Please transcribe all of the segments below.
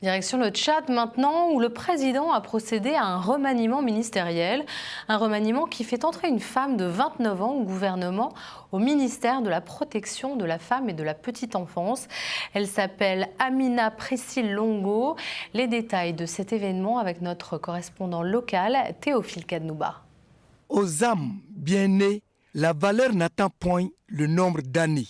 Direction le Tchad maintenant, où le président a procédé à un remaniement ministériel. Un remaniement qui fait entrer une femme de 29 ans au gouvernement, au ministère de la Protection de la Femme et de la Petite Enfance. Elle s'appelle Amina Priscille Longo. Les détails de cet événement avec notre correspondant local, Théophile Kadnouba. Aux âmes bien nées, la valeur n'atteint point le nombre d'années.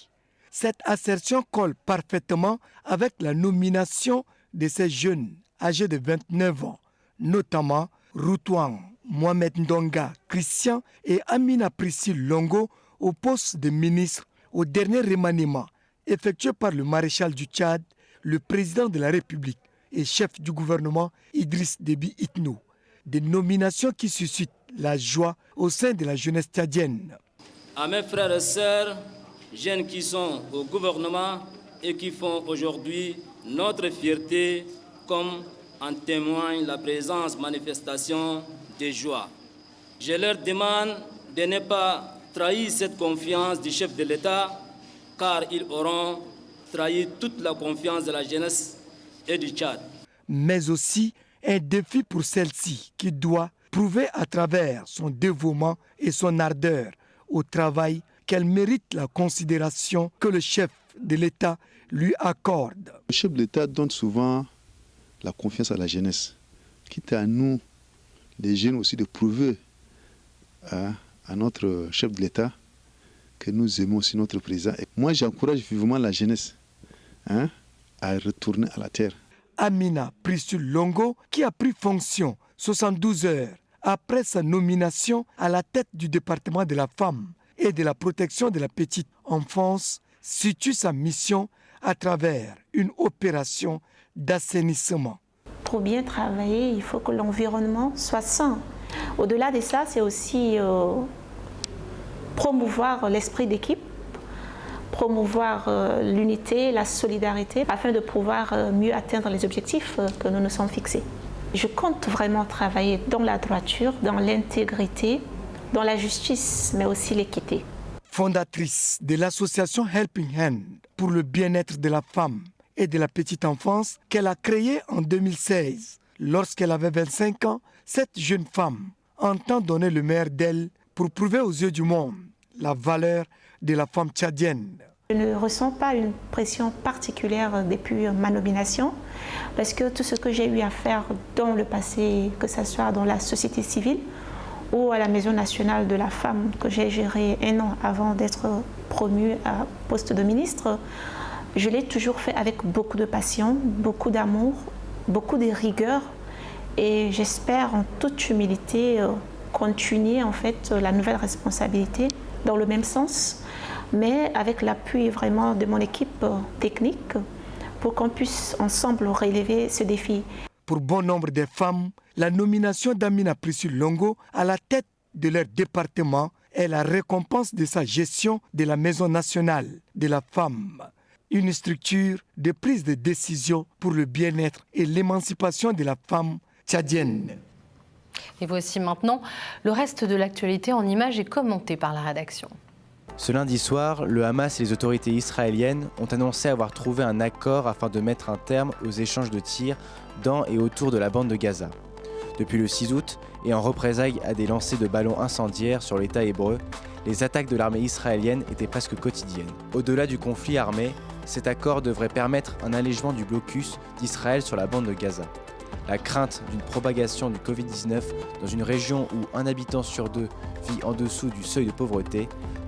Cette assertion colle parfaitement avec la nomination de ces jeunes âgés de 29 ans, notamment Routouan, Mohamed Ndonga, Christian et Amina Priscille Longo au poste de ministre au dernier remaniement effectué par le maréchal du Tchad, le président de la République et chef du gouvernement Idriss Déby Itno. Des nominations qui suscitent la joie au sein de la jeunesse tchadienne. À mes frères et sœurs, jeunes qui sont au gouvernement et qui font aujourd'hui notre fierté, comme en témoigne la présence manifestation de joie. Je leur demande de ne pas trahir cette confiance du chef de l'État, car ils auront trahi toute la confiance de la jeunesse et du Tchad. Mais aussi un défi pour celle-ci qui doit prouver à travers son dévouement et son ardeur au travail qu'elle mérite la considération que le chef de l'État lui accorde. Le chef de l'État donne souvent la confiance à la jeunesse. Quitte à nous, les jeunes aussi, de prouver à notre chef de l'État que nous aimons aussi notre président. Et moi, j'encourage vivement la jeunesse à retourner à la terre. Amina Priscille Longo, qui a pris fonction 72 heures après sa nomination à la tête du département de la femme et de la protection de la petite enfance, situe sa mission à travers une opération d'assainissement. Pour bien travailler, il faut que l'environnement soit sain. Au-delà de ça, c'est aussi promouvoir l'esprit d'équipe, promouvoir l'unité, la solidarité, afin de pouvoir mieux atteindre les objectifs que nous nous sommes fixés. Je compte vraiment travailler dans la droiture, dans l'intégrité, dans la justice, mais aussi l'équité. Fondatrice de l'association Helping Hand pour le bien-être de la femme et de la petite enfance qu'elle a créée en 2016. Lorsqu'elle avait 25 ans, cette jeune femme entend donner le meilleur d'elle pour prouver aux yeux du monde la valeur de la femme tchadienne. Je ne ressens pas une pression particulière depuis ma nomination, parce que tout ce que j'ai eu à faire dans le passé, que ce soit dans la société civile ou à la Maison nationale de la femme que j'ai gérée 1 an avant d'être promue à poste de ministre, je l'ai toujours fait avec beaucoup de passion, beaucoup d'amour, beaucoup de rigueur, et j'espère en toute humilité continuer en fait la nouvelle responsabilité dans le même sens, mais avec l'appui vraiment de mon équipe technique pour qu'on puisse ensemble relever ce défi. Pour bon nombre de femmes, la nomination d'Amina Priscille Longo à la tête de leur département est la récompense de sa gestion de la Maison nationale de la femme, une structure de prise de décision pour le bien-être et l'émancipation de la femme tchadienne. Et voici maintenant le reste de l'actualité en images et commenté par la rédaction. Ce lundi soir, le Hamas et les autorités israéliennes ont annoncé avoir trouvé un accord afin de mettre un terme aux échanges de tirs dans et autour de la bande de Gaza. Depuis le 6 août, et en représailles à des lancers de ballons incendiaires sur l'État hébreu, les attaques de l'armée israélienne étaient presque quotidiennes. Au-delà du conflit armé, cet accord devrait permettre un allègement du blocus d'Israël sur la bande de Gaza. La crainte d'une propagation du Covid-19 dans une région où un habitant sur 2 vit en dessous du seuil de pauvreté